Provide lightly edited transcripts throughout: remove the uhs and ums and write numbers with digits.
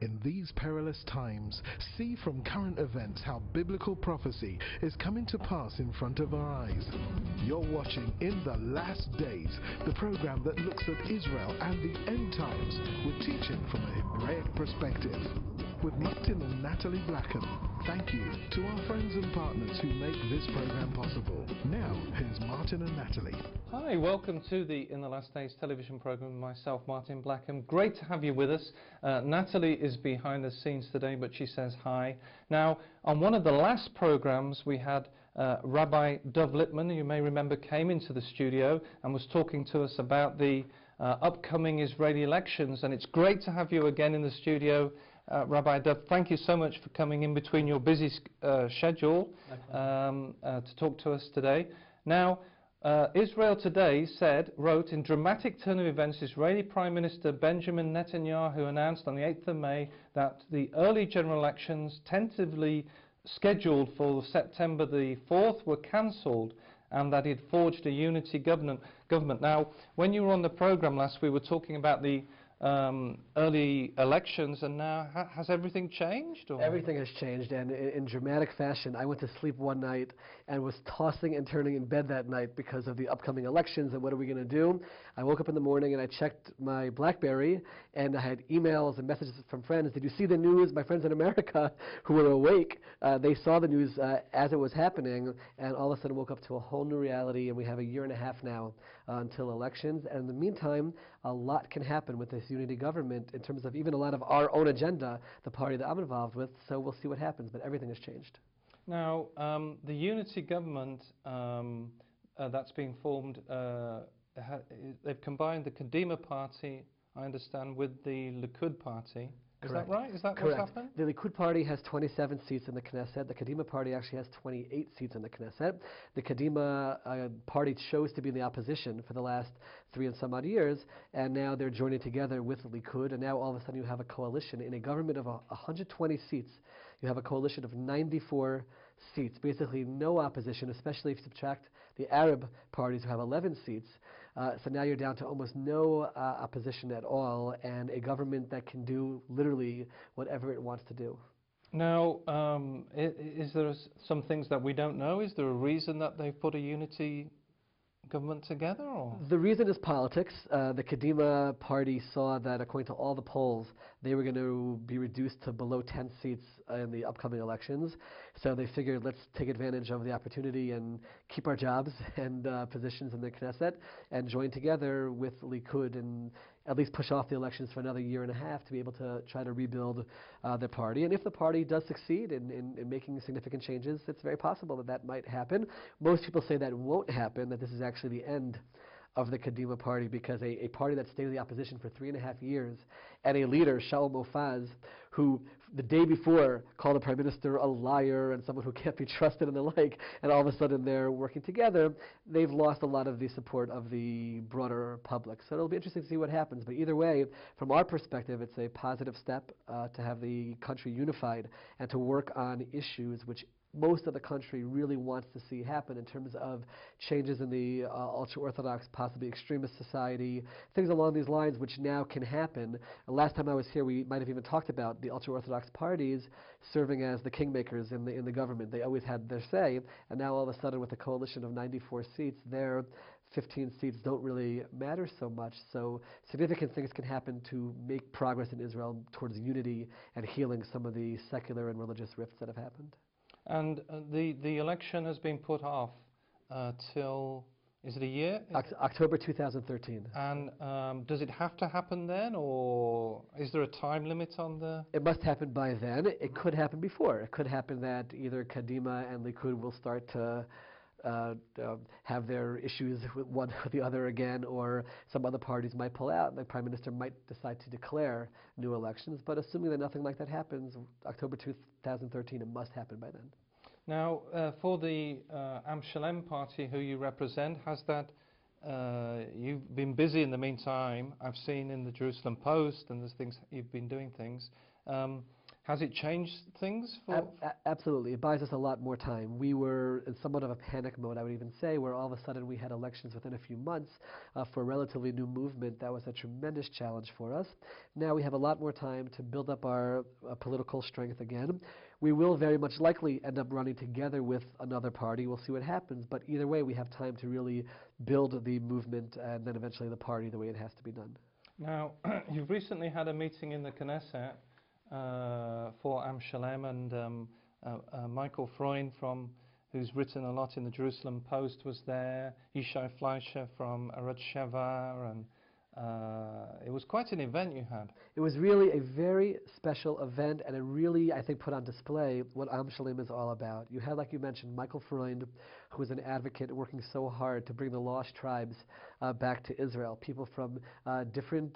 In these perilous times, see from current events how biblical prophecy is coming to pass in front of our eyes. You're watching In the Last Days, the program that looks at Israel and the end times with teaching from a Hebraic perspective. With Martin and Natalie Blackham, thank you to our friends and partners who make this program possible. Now, here's Martin and Natalie. Hi, welcome to the In the Last Days television program with myself, Martin Blackham. Great to have you with us. Natalie is behind the scenes today, but she says hi. Now, on one of the last programs, we had Rabbi Lipman, you may remember, came into the studio and was talking to us about the upcoming Israeli elections, and it's great to have you again in the studio. Rabbi Dov, thank you so much for coming in between your busy schedule to talk to us today. Now, Israel Today wrote, in dramatic turn of events, Israeli Prime Minister Benjamin Netanyahu announced on the 8th of May that the early general elections, tentatively scheduled for September the 4th, were cancelled, and that he'd forged a unity government. Now, when you were on the program last, we were talking about the early elections, and now has everything changed? Or? Everything has changed, and in dramatic fashion. I went to sleep one night and was tossing and turning in bed that night because of the upcoming elections and what are we going to do. I woke up in the morning and I checked my BlackBerry, and I had emails and messages from friends. Did you see the news? My friends in America who were awake, they saw the news as it was happening, and all of a sudden woke up to a whole new reality, and we have a year and a half now until elections. And in the meantime, a lot can happen with this unity government in terms of even a lot of our own agenda, the party that I'm involved with, so we'll see what happens, but everything has changed. Now, the unity government that's being formed, they've combined the Kadima party, I understand, with the Likud party. Is Correct. that right? Is that Correct. what's happened? The Likud party has 27 seats in the Knesset. The Kadima party actually has 28 seats in the Knesset. The Kadima party chose to be in the opposition for the last 3 and some odd years, and now they're joining together with the Likud, and now all of a sudden you have a coalition in a government of 120 seats. You have a coalition of 94 seats, basically no opposition, especially if you subtract the Arab parties who have 11 seats. So now you're down to almost no opposition at all, and a government that can do literally whatever it wants to do. Now, is there some things that we don't know? Is there a reason that they've put a unity government together? Or? The reason is politics. The Kadima party saw that, according to all the polls, they were going to be reduced to below 10 seats in the upcoming elections. So they figured, let's take advantage of the opportunity and keep our jobs and positions in the Knesset and join together with Likud and at least push off the elections for another year and a half to be able to try to rebuild the party. And if the party does succeed in making significant changes, it's very possible that that might happen. Most people say that won't happen, that this is actually the end of the Kadima party, because a party that stayed in the opposition for 3.5 years, and a leader, Shaul Mofaz, who the day before called the prime minister a liar and someone who can't be trusted and the like, and all of a sudden they're working together, they've lost a lot of the support of the broader public. So it'll be interesting to see what happens. But either way, from our perspective, it's a positive step to have the country unified and to work on issues which most of the country really wants to see happen in terms of changes in the ultra-Orthodox, possibly extremist society, things along these lines which now can happen. Last time I was here, we might have even talked about the ultra-Orthodox parties serving as the kingmakers in the government. They always had their say, and now all of a sudden with a coalition of 94 seats, their 15 seats don't really matter so much. So significant things can happen to make progress in Israel towards unity and healing some of the secular and religious rifts that have happened. And the election has been put off till, is it a year? October 2013. And does it have to happen then, or is there a time limit on the... It must happen by then. It could happen before. It could happen that either Kadima and Likud will start to have their issues with one or the other again, or some other parties might pull out. The Prime Minister might decide to declare new elections, but assuming that nothing like that happens, October 2013, it must happen by then. Now, for the Am Shalem party who you represent, has that, you've been busy in the meantime, I've seen in the Jerusalem Post, and there's things, you've been doing things. Has it changed things for? Absolutely. It buys us a lot more time. We were in somewhat of a panic mode, I would even say, where all of a sudden we had elections within a few months for a relatively new movement. That was a tremendous challenge for us. Now we have a lot more time to build up our political strength again. We will very much likely end up running together with another party. We'll see what happens. But either way, we have time to really build the movement and then eventually the party the way it has to be done. Now, you've recently had a meeting in the Knesset for Am Shalem, and Michael Freund, who's written a lot in the Jerusalem Post, was there. Yishai Fleischer from Arad Sheva, and it was quite an event you had. It was really a very special event, and it really, I think, put on display what Am Shalem is all about. You had, like you mentioned, Michael Freund, who was an advocate working so hard to bring the lost tribes back to Israel, people from different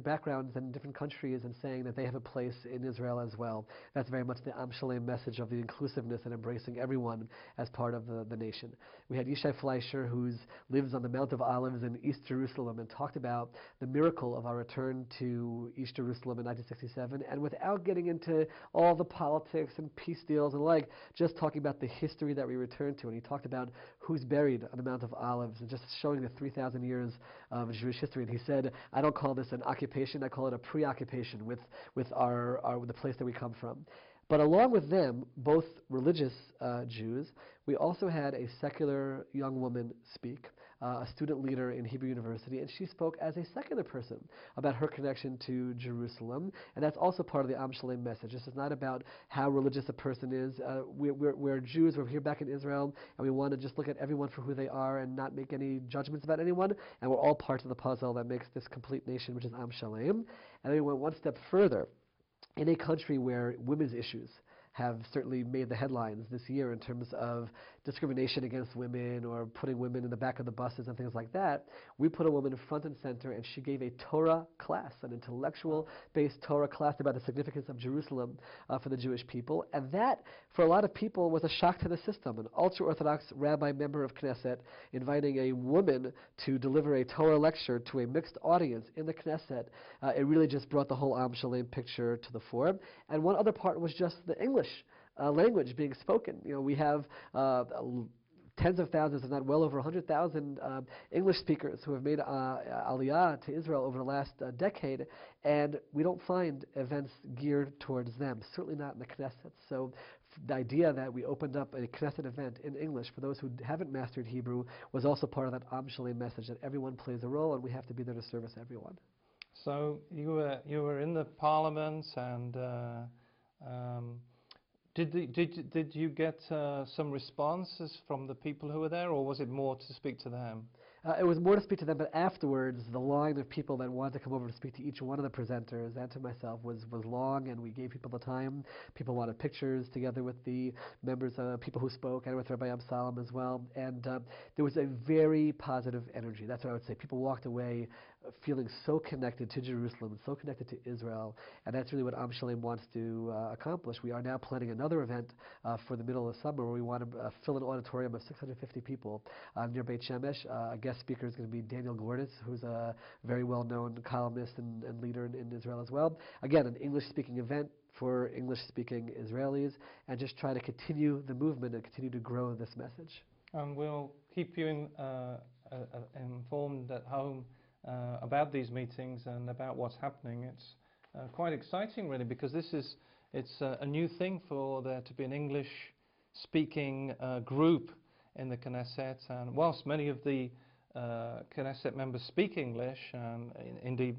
backgrounds and different countries, and saying that they have a place in Israel as well. That's very much the Am Shalem message of the inclusiveness and embracing everyone as part of the nation. We had Yishai Fleischer, who lives on the Mount of Olives in East Jerusalem, and talked about the miracle of our return to East Jerusalem in 1967, and without getting into all the politics and peace deals and like, just talking about the history that we returned to. And he talked about who's buried on the Mount of Olives, and just showing the 3,000 years of Jewish history. And he said, I don't call this an occupation, I call it a preoccupation with the place that we come from. But along with them, both religious Jews, we also had a secular young woman speak, a student leader in Hebrew University, and she spoke as a secular person about her connection to Jerusalem, and that's also part of the Am Shalem message. This is not about how religious a person is. We're Jews, we're here back in Israel, and we want to just look at everyone for who they are and not make any judgments about anyone, and we're all parts of the puzzle that makes this complete nation, which is Am Shalem. And then we went one step further. In a country where women's issues have certainly made the headlines this year in terms of discrimination against women or putting women in the back of the buses and things like that, we put a woman front and center, and she gave a Torah class, an intellectual-based Torah class about the significance of Jerusalem for the Jewish people. And that, for a lot of people, was a shock to the system. An ultra-Orthodox rabbi member of Knesset inviting a woman to deliver a Torah lecture to a mixed audience in the Knesset, it really just brought the whole Am Shalem picture to the fore. And one other part was just the English language being spoken. You know, we have tens of thousands, if not well over 100,000 English speakers who have made aliyah to Israel over the last decade, and we don't find events geared towards them, certainly not in the Knesset. So the idea that we opened up a Knesset event in English for those who haven't mastered Hebrew was also part of that Am Shalem message, that everyone plays a role and we have to be there to service everyone. So you were in the parliament, and did you get some responses from the people who were there, or was it more to speak to them? It was more to speak to them, but afterwards, the line of people that wanted to come over to speak to each one of the presenters and to myself was long, and we gave people the time. People wanted pictures together with the members, people who spoke, and with Rabbi Absalom as well. And there was a very positive energy. That's what I would say. People walked away feeling so connected to Jerusalem, so connected to Israel, and that's really what Am Shalem wants to accomplish. We are now planning another event for the middle of the summer where we want to fill an auditorium of 650 people near Beit Shemesh. A guest speaker is going to be Daniel Gordis, who's a very well-known columnist and leader in Israel as well. Again, an English-speaking event for English-speaking Israelis, and just try to continue the movement and continue to grow this message. And we'll keep you informed at home about these meetings and about what's happening. It's quite exciting, really, because it's a new thing for there to be an English-speaking group in the Knesset. And whilst many of the Knesset members speak English, and indeed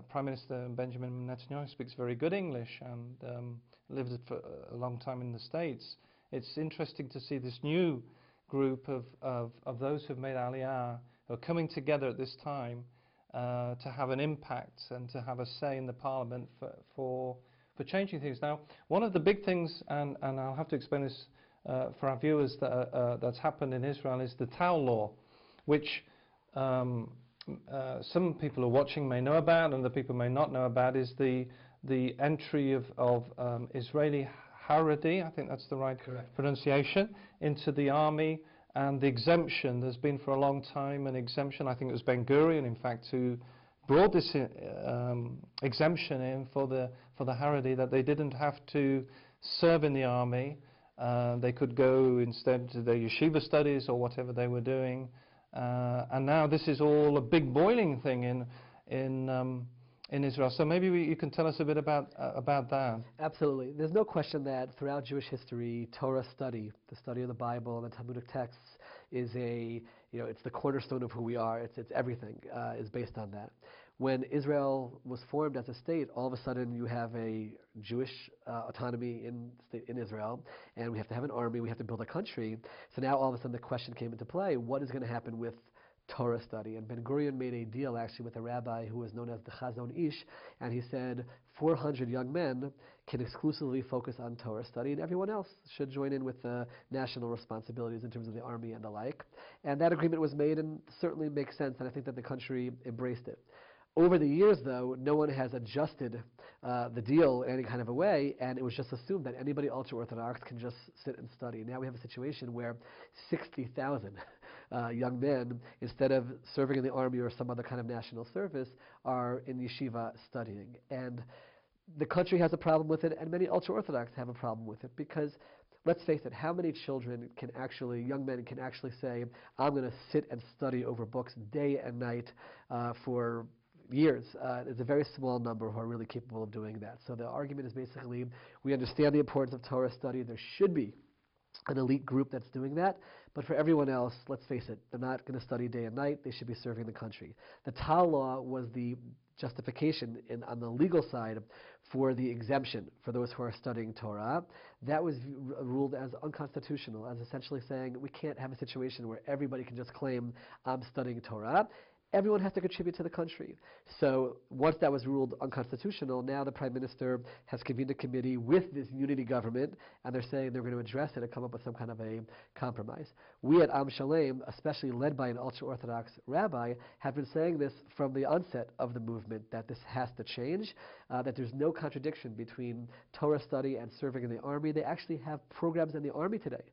Prime Minister Benjamin Netanyahu speaks very good English and lived for a long time in the States, it's interesting to see this new group of those who've made Aliyah, who are coming together at this time to have an impact and to have a say in the parliament for changing things. Now, one of the big things, and I'll have to explain this for our viewers, that's happened in Israel is the Tau law, which some people who are watching may know about and the people may not know about, is the entry of Israeli Haredi, I think that's the right pronunciation, into the army, and the exemption. There's been for a long time an exemption. I think it was Ben Gurion, in fact, who brought this exemption in for for the Haredi, that they didn't have to serve in the army. They could go instead to their yeshiva studies or whatever they were doing. And now this is all a big boiling thing in Israel. So maybe you can tell us a bit about that. Absolutely. There's no question that throughout Jewish history, Torah study, the study of the Bible and the Talmudic texts, is it's the cornerstone of who we are. It's everything is based on that. When Israel was formed as a state, all of a sudden you have a Jewish autonomy in Israel, and we have to have an army, we have to build a country. So now all of a sudden the question came into play, what is going to happen with Torah study? And Ben-Gurion made a deal actually with a rabbi who was known as the Chazon Ish, and he said 400 young men can exclusively focus on Torah study, and everyone else should join in with the national responsibilities in terms of the army and the like. And that agreement was made, and certainly makes sense, and I think that the country embraced it. Over the years, though, no one has adjusted the deal in any kind of a way, and it was just assumed that anybody ultra-Orthodox can just sit and study. Now we have a situation where 60,000 young men, instead of serving in the army or some other kind of national service, are in yeshiva studying. And the country has a problem with it, and many ultra-Orthodox have a problem with it, because let's face it, how many young men can actually say, I'm going to sit and study over books day and night for years? It's a very small number who are really capable of doing that. So the argument is basically, we understand the importance of Torah study. There should be an elite group that's doing that. But for everyone else, let's face it, they're not going to study day and night. They should be serving the country. The Tal law was the justification on the legal side for the exemption for those who are studying Torah. That was ruled as unconstitutional, as essentially saying we can't have a situation where everybody can just claim, I'm studying Torah. Everyone has to contribute to the country. So once that was ruled unconstitutional, now the Prime Minister has convened a committee with this unity government, and they're saying they're going to address it and come up with some kind of a compromise. We at Am Shalem, especially led by an ultra-Orthodox rabbi, have been saying this from the onset of the movement, that this has to change, that there's no contradiction between Torah study and serving in the army. They actually have programs in the army today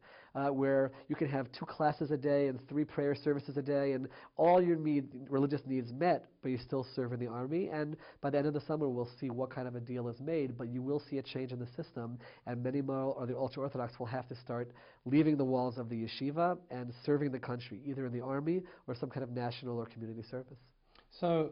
where you can have 2 classes a day and 3 prayer services a day and all your religious needs met, but you still serve in the army. And by the end of the summer, we'll see what kind of a deal is made, but you will see a change in the system, and many more, or the ultra-Orthodox, will have to start leaving the walls of the yeshiva and serving the country, either in the army or some kind of national or community service. So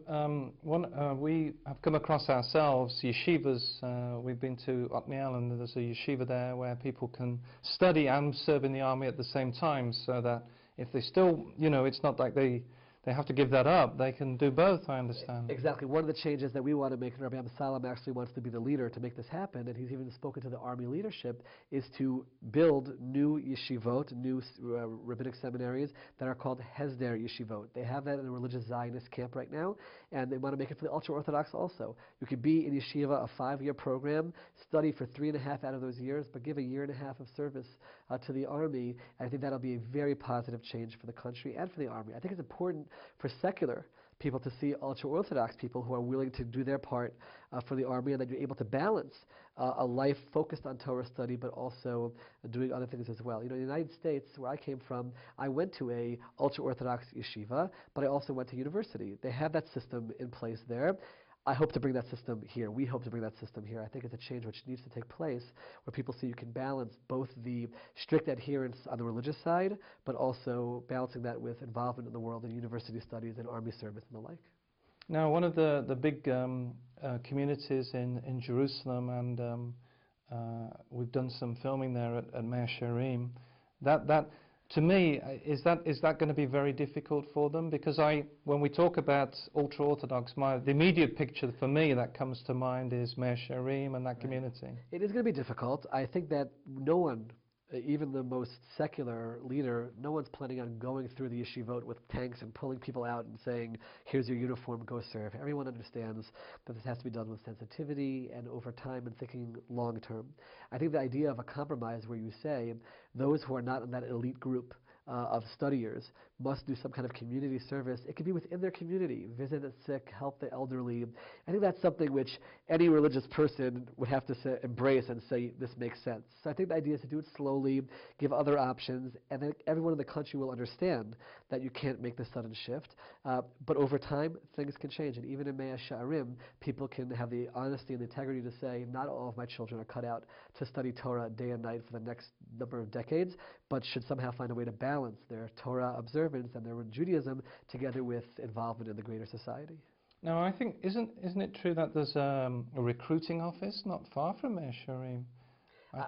we have come across ourselves yeshivas. We've been to Otniel, and there's a yeshiva there where people can study and serve in the army at the same time, so that if they still, it's not like they have to give that up. They can do both, I understand. Exactly. One of the changes that we want to make, and Rabbi Salam actually wants to be the leader to make this happen, and he's even spoken to the army leadership, is to build new yeshivot, new rabbinic seminaries that are called Hesder yeshivot. They have that in a religious Zionist camp right now, and they want to make it for the ultra-Orthodox also. You could be in yeshiva, a 5-year program, study for 3.5 out of those years, but give a 1.5 years of service to the army. And I think that'll be a very positive change for the country and for the army. I think it's important for secular people to see ultra-Orthodox people who are willing to do their part for the army, and that you're able to balance a life focused on Torah study, but also doing other things as well. In the United States, where I came from, I went to a ultra-Orthodox yeshiva, but I also went to university. They have that system in place there. I hope to bring that system here. We hope to bring that system here. I think it's a change which needs to take place, where people see you can balance both the strict adherence on the religious side, but also balancing that with involvement in the world and university studies and army service and the like. Now, one of the big communities in Jerusalem, and we've done some filming there at Mea Shearim, that to me, is that going to be very difficult for them? Because when we talk about ultra-Orthodox, the immediate picture for me that comes to mind is Mea Shearim and that community. It is going to be difficult. I think that no one, even the most secular leader, no one's planning on going through the yeshivot with tanks and pulling people out and saying, here's your uniform, go serve. Everyone understands that this has to be done with sensitivity and over time and thinking long term. I think the idea of a compromise where you say those who are not in that elite group of studiers must do some kind of community service. It could be within their community, visit the sick, help the elderly. I think that's something which any religious person would have to embrace and say, this makes sense. So I think the idea is to do it slowly, give other options, and then everyone in the country will understand that you can't make this sudden shift. But over time, things can change. And even in Mea Sha'arim, people can have the honesty and the integrity to say, not all of my children are cut out to study Torah day and night for the next number of decades, but should somehow find a way to balance their Torah observance and their Judaism together with involvement in the greater society. Now, I think, isn't it true that there's a recruiting office not far from Mea Sha'arim?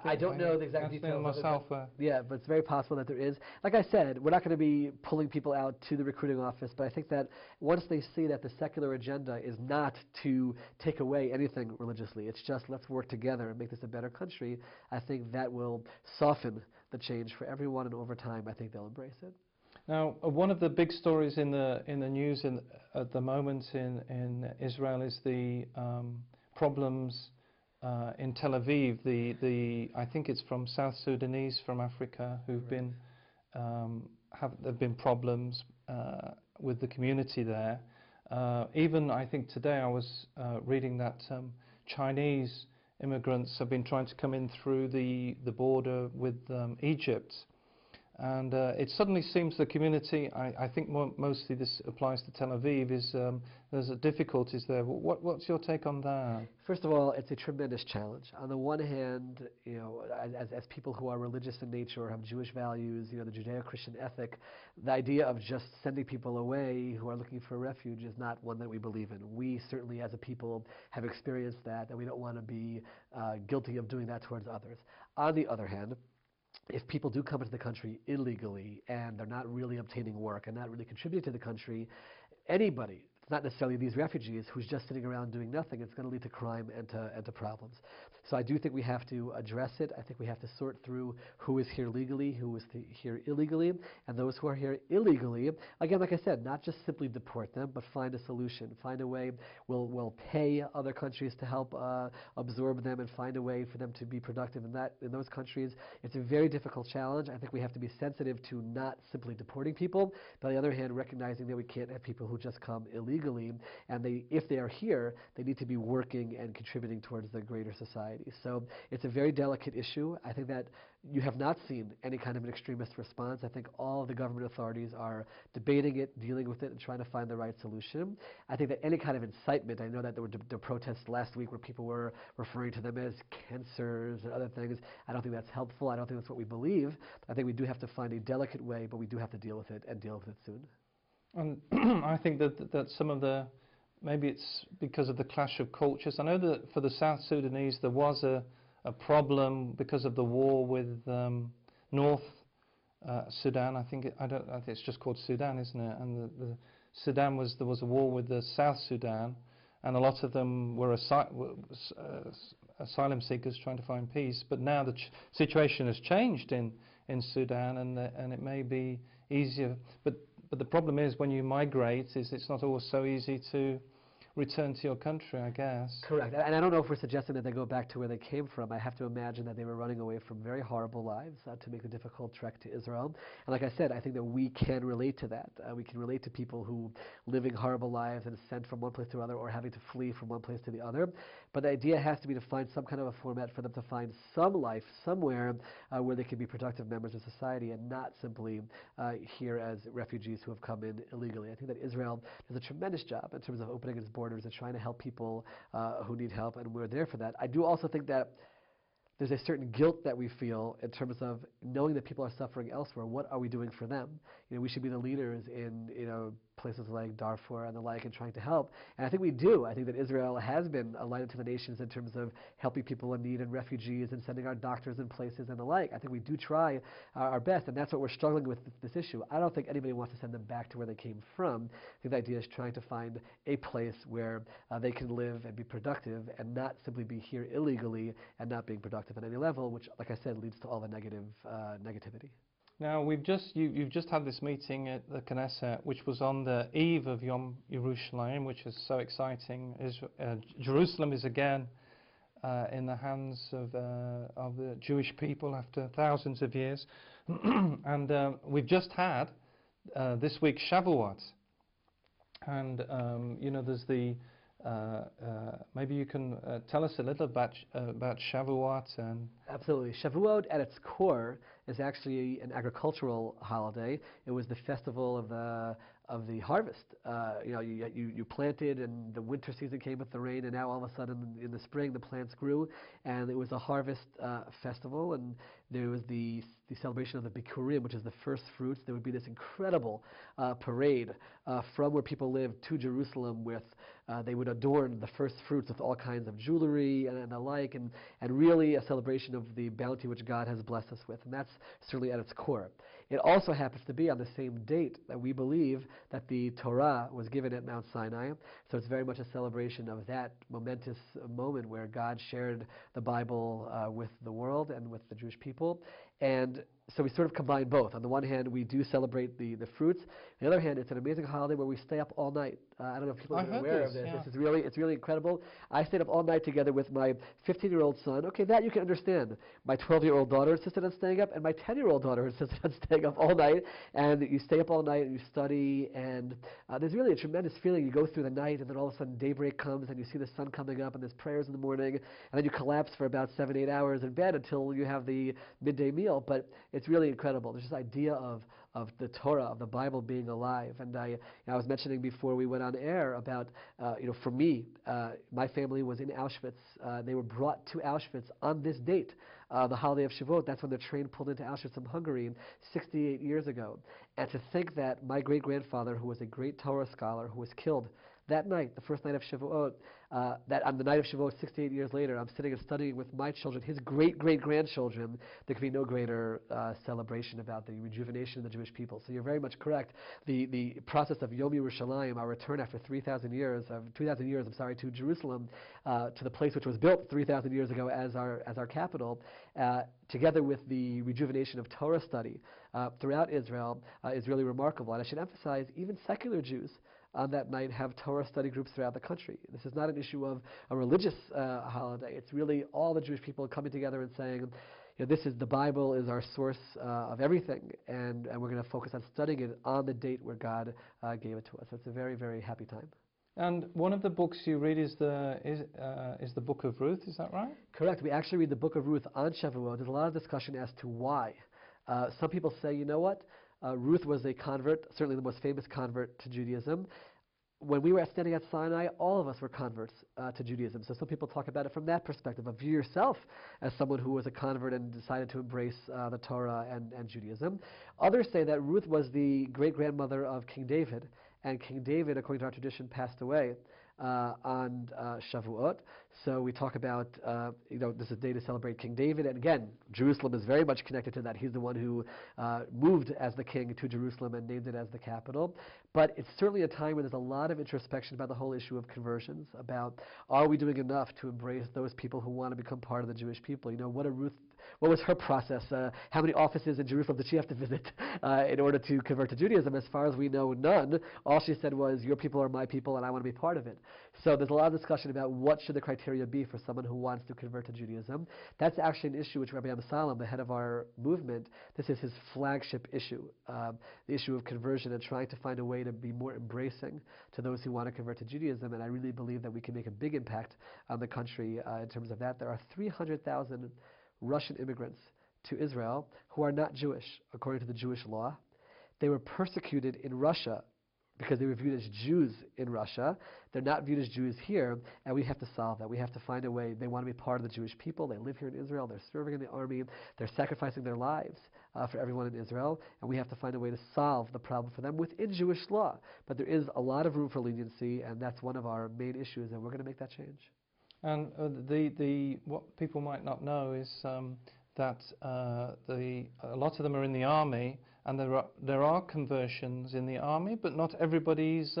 I don't know the exact details myself. Yeah, but it's very possible that there is. Like I said, we're not going to be pulling people out to the recruiting office, but I think that once they see that the secular agenda is not to take away anything religiously, it's just let's work together and make this a better country, I think that will soften the change for everyone, and over time I think they'll embrace it. Now, one of the big stories in the news at the moment in Israel is the problems in Tel Aviv. I think it's from South Sudanese from Africa who've been there've been problems with the community there. Even I think today I was reading that Chinese immigrants have been trying to come in through the border with Egypt. And it suddenly seems the community, I think mostly this applies to Tel Aviv, is there's difficulties there. What's your take on that? First of all, it's a tremendous challenge. On the one hand, as people who are religious in nature or have Jewish values, the Judeo-Christian ethic, the idea of just sending people away who are looking for refuge is not one that we believe in. We certainly, as a people, have experienced that, and we don't want to be guilty of doing that towards others. On the other hand, if people do come into the country illegally and they're not really obtaining work and not really contributing to the country, anybody, it's not necessarily these refugees, who's just sitting around doing nothing, it's going to lead to crime and to problems. So I do think we have to address it. I think we have to sort through who is here legally, who is here illegally, and those who are here illegally, again, like I said, not just simply deport them, but find a solution, find a way. We'll pay other countries to help absorb them and find a way for them to be productive in those countries. It's a very difficult challenge. I think we have to be sensitive to not simply deporting people, but on the other hand, recognizing that we can't have people who just come illegally, and if they are here, they need to be working and contributing towards the greater society. So it's a very delicate issue. I think that you have not seen any kind of an extremist response. I think all of the government authorities are debating it, dealing with it, and trying to find the right solution. I think that any kind of incitement, I know that there were protests last week where people were referring to them as cancers and other things. I don't think that's helpful. I don't think that's what we believe. I think we do have to find a delicate way, but we do have to deal with it and deal with it soon. And I think that some of the, maybe it's because of the clash of cultures. I know that for the South Sudanese there was a problem because of the war with North Sudan. I think it's just called Sudan, isn't it? And there was a war with the South Sudan, and a lot of them were asylum seekers trying to find peace. But now the situation has changed in Sudan, and it may be easier. But the problem is when you migrate, it's not always so easy to return to your country, I guess. Correct. And I don't know if we're suggesting that they go back to where they came from. I have to imagine that they were running away from very horrible lives to make the difficult trek to Israel. And like I said, I think that we can relate to that. We can relate to people who living horrible lives and sent from one place to another or having to flee from one place to the other. But the idea has to be to find some kind of a format for them to find some life somewhere where they can be productive members of society and not simply here as refugees who have come in illegally. I think that Israel does a tremendous job in terms of opening its borders and trying to help people who need help, and we're there for that. I do also think that there's a certain guilt that we feel in terms of knowing that people are suffering elsewhere. What are we doing for them? We should be the leaders in places like Darfur and the like and trying to help. And I think we do. I think that Israel has been a light unto the nations in terms of helping people in need and refugees and sending our doctors in places and the like. I think we do try our best, and that's what we're struggling with this issue. I don't think anybody wants to send them back to where they came from. I think the idea is trying to find a place where they can live and be productive and not simply be here illegally and not being productive at any level, which, like I said, leads to all the negativity. Now, you've just had this meeting at the Knesset, which was on the eve of Yom Yerushalayim, which is so exciting. Jerusalem is again in the hands of the Jewish people after thousands of years. And we've just had, this week, Shavuot. And, there's the maybe you can tell us a little about Shavuot and. Absolutely. Shavuot at its core is actually an agricultural holiday. It was the festival of the harvest. You planted, and the winter season came with the rain, and now all of a sudden in the spring the plants grew, and it was a harvest festival. And there was the celebration of the Bikurim, which is the first fruits. There would be this incredible parade from where people lived to Jerusalem with they would adorn the first fruits with all kinds of jewelry and the like, and really a celebration of the bounty which God has blessed us with. And that's certainly at its core. It also happens to be on the same date that we believe that the Torah was given at Mount Sinai. So it's very much a celebration of that momentous moment where God shared the Bible with the world and with the Jewish people. And so we sort of combine both. On the one hand, we do celebrate the fruits. On the other hand, it's an amazing holiday where we stay up all night. I don't know if people are aware of this. Yeah. It's really incredible. I stayed up all night together with my 15-year-old son. Okay, that you can understand. My 12-year-old daughter insisted on staying up, and my 10-year-old daughter insisted on staying up all night. And you stay up all night and you study, and there's really a tremendous feeling. You go through the night, and then all of a sudden daybreak comes, and you see the sun coming up, and there's prayers in the morning, and then you collapse for about 7-8 hours in bed until you have the midday meal. But it's really incredible. There's this idea of the Torah, of the Bible being alive. And I was mentioning before we went on air about, for me, my family was in Auschwitz. They were brought to Auschwitz on this date, the holiday of Shavuot. That's when the train pulled into Auschwitz from Hungary 68 years ago. And to think that my great-grandfather, who was a great Torah scholar, who was killed that night, the first night of Shavuot, that on the night of Shavuot, 68 years later, I'm sitting and studying with my children, his great-great-grandchildren. There could be no greater celebration about the rejuvenation of the Jewish people. So you're very much correct. The process of Yom Yerushalayim, our return after 2,000 years, to Jerusalem, to the place which was built 3,000 years ago as our capital, together with the rejuvenation of Torah study throughout Israel, is really remarkable. And I should emphasize, even secular Jews on that night have Torah study groups throughout the country. This is not an issue of a religious holiday. It's really all the Jewish people coming together and saying, this is the Bible is our source of everything, and we're going to focus on studying it on the date where God gave it to us. So it's a very, very happy time. And one of the books you read is the Book of Ruth. Is that right? Correct. We actually read the Book of Ruth on Shavuot. There's a lot of discussion as to why. Some people say, you know what? Ruth was a convert, certainly the most famous convert to Judaism. When we were standing at Sinai, all of us were converts to Judaism. So some people talk about it from that perspective, of view yourself as someone who was a convert and decided to embrace the Torah and Judaism. Others say that Ruth was the great-grandmother of King David, and King David, according to our tradition, passed away on Shavuot. So we talk about, this is a day to celebrate King David. And again, Jerusalem is very much connected to that. He's the one who moved as the king to Jerusalem and named it as the capital. But it's certainly a time where there's a lot of introspection about the whole issue of conversions, about are we doing enough to embrace those people who want to become part of the Jewish people? What was her process? How many offices in Jerusalem did she have to visit in order to convert to Judaism? As far as we know, none. All she said was, your people are my people and I want to be part of it. So there's a lot of discussion about what should the criteria be for someone who wants to convert to Judaism. That's actually an issue which Rabbi Amsalem, the head of our movement, this is his flagship issue, the issue of conversion and trying to find a way to be more embracing to those who want to convert to Judaism. And I really believe that we can make a big impact on the country in terms of that. There are 300,000 Russian immigrants to Israel who are not Jewish, according to the Jewish law. They were persecuted in Russia because they were viewed as Jews in Russia. They're not viewed as Jews here, and we have to solve that. We have to find a way. They want to be part of the Jewish people. They live here in Israel. They're serving in the army. They're sacrificing their lives for everyone in Israel, and we have to find a way to solve the problem for them within Jewish law. But there is a lot of room for leniency, and that's one of our main issues, and we're going to make that change. And what people might not know is that a lot of them are in the army, and there are conversions in the army, but not everybody's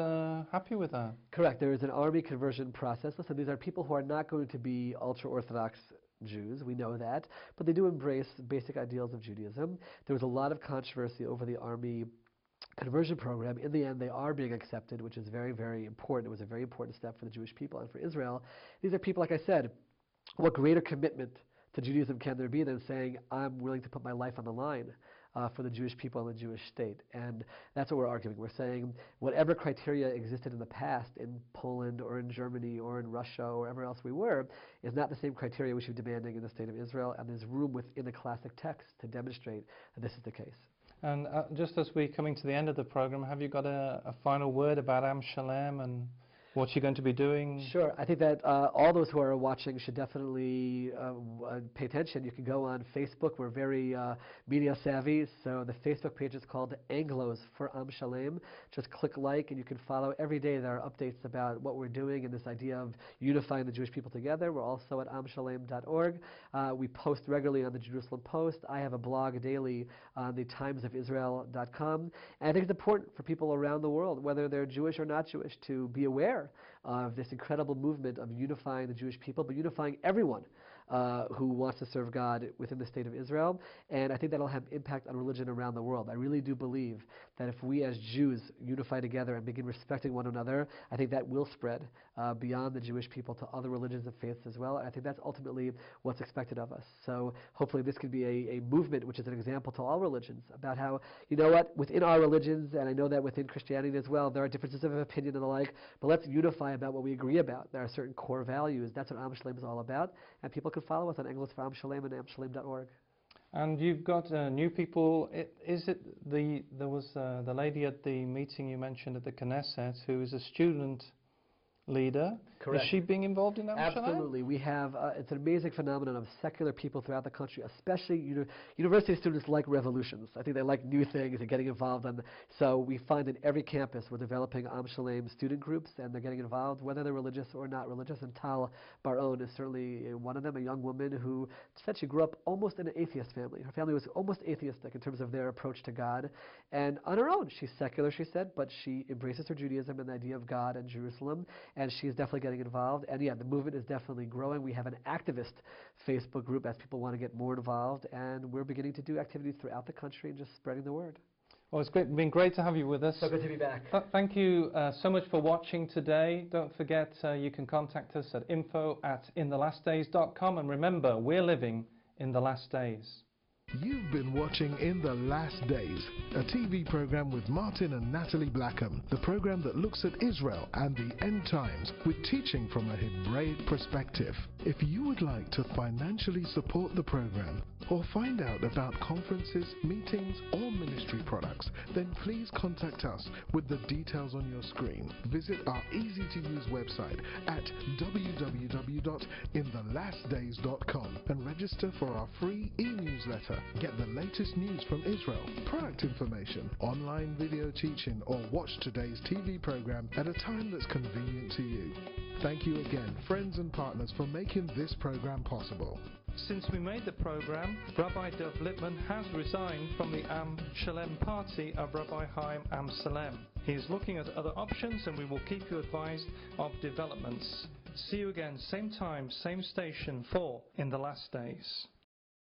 happy with that. Correct. There is an army conversion process. Listen, these are people who are not going to be ultra-Orthodox Jews, we know that, but they do embrace basic ideals of Judaism. There was a lot of controversy over the army conversion program. In the end, they are being accepted, which is very, very important. It was a very important step for the Jewish people and for Israel. These are people, like I said, what greater commitment to Judaism can there be than saying, I'm willing to put my life on the line for the Jewish people and the Jewish state. And that's what we're arguing. We're saying whatever criteria existed in the past in Poland or in Germany or in Russia or wherever else we were is not the same criteria we should be demanding in the state of Israel, and there's room within the classic text to demonstrate that this is the case. And just as we're coming to the end of the program, have you got a final word about Am Shalem and what you're going to be doing? Sure. I think that all those who are watching should definitely pay attention. You can go on Facebook. We're very media savvy, so the Facebook page is called Anglos for Am Shalem. Just click like, and you can follow every day. There are updates about what we're doing and this idea of unifying the Jewish people together. We're also at amshalem.org. We post regularly on the Jerusalem Post. I have a blog daily on the timesofisrael.com. And I think it's important for people around the world, whether they're Jewish or not Jewish, to be aware of this incredible movement of unifying the Jewish people, but unifying everyone who wants to serve God within the state of Israel. And I think that'll have impact on religion around the world. I really do believe that if we as Jews unify together and begin respecting one another, I think that will spread beyond the Jewish people to other religions and faiths as well. And I think that's ultimately what's expected of us. So hopefully this can be a movement which is an example to all religions about how, you know what, within our religions, and I know that within Christianity as well, there are differences of opinion and the like, but let's unify about what we agree about. There are certain core values. That's what Am Shalem is all about. And people can follow us on Anglos for Am Shalem and amshalem.org. And you've got new people. There was the lady at the meeting you mentioned at the Knesset who is a student leader. Correct. Is she being involved in Am Shalem? Absolutely. We have, it's an amazing phenomenon of secular people throughout the country, especially university students like revolutions. I think they like new things and getting involved. So we find in every campus we're developing Am Shalem student groups, and they're getting involved, whether they're religious or not religious. And Tal Baron is certainly one of them, a young woman who said she grew up almost in an atheist family. Her family was almost atheistic in terms of their approach to God. And on her own, she's secular, she said, but she embraces her Judaism and the idea of God and Jerusalem, and she's definitely getting involved. And yeah, the movement is definitely growing. We have an activist Facebook group as people want to get more involved, and we're beginning to do activities throughout the country and just spreading the word. Well, it's been great to have you with us. So good to be back. Thank you so much for watching today. Don't forget you can contact us at info@inthelastdays.com, and remember, we're living in the last days. You've been watching In the Last Days, a TV program with Martin and Natalie Blackham, the program that looks at Israel and the end times with teaching from a Hebraic perspective. If you would like to financially support the program or find out about conferences, meetings or ministry products, then please contact us with the details on your screen. Visit our easy-to-use website at www.inthelastdays.com and register for our free e-newsletter. Get the latest news from Israel, product information, online video teaching, or watch today's TV program at a time that's convenient to you. Thank you again, friends and partners, for making this program possible. Since we made the program, Rabbi Dov Lipman has resigned from the Am Shalem party of Rabbi Chaim Am Salem. He is looking at other options, and we will keep you advised of developments. See you again, same time, same station for In the Last Days.